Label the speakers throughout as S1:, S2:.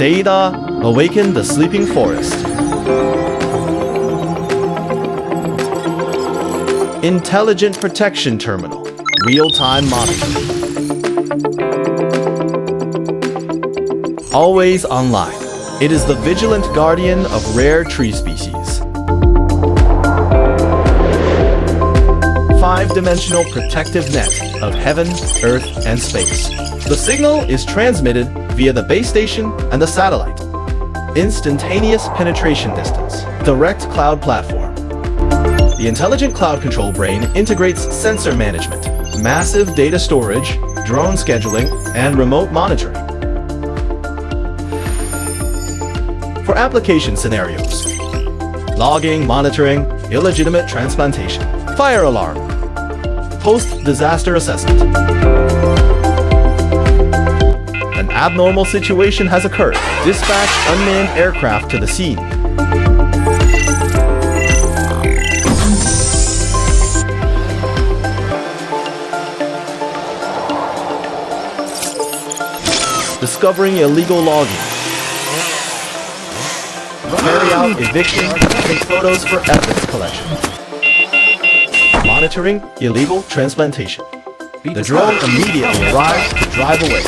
S1: Data awaken the sleeping forest. Intelligent Protection Terminal. Real-time monitoring. Always online. It is the vigilant guardian of rare tree species. 5-dimensional protective net of heaven, earth, and space. The signal is transmitted via the base station and the satellite. Instantaneous penetration distance. Direct cloud platform. The intelligent cloud control brain integrates sensor management, massive data storage, drone scheduling, and remote monitoring. For application scenarios: logging, monitoring, illegitimate transplantation, fire alarm, post-disaster assessment. An abnormal situation has occurred. Dispatch unmanned aircraft to the scene. Discovering illegal logging. Carry out eviction and take photos for evidence collection. Monitoring illegal transplantation. The drone immediately arrives to drive away.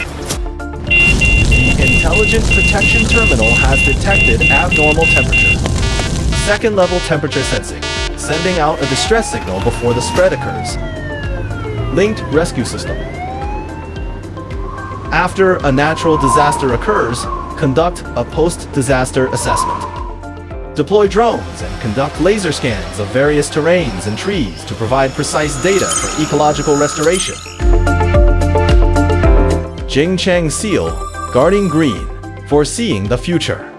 S1: The Intelligent Protection Terminal has detected abnormal temperature. Second-level temperature sensing, sending out a distress signal before the spread occurs. Linked rescue system. After a natural disaster occurs, conduct a post-disaster assessment. Deploy drones and conduct laser scans of various terrains and trees to provide precise data for ecological restoration. Zhengcheng Seal, guarding green, foreseeing the future.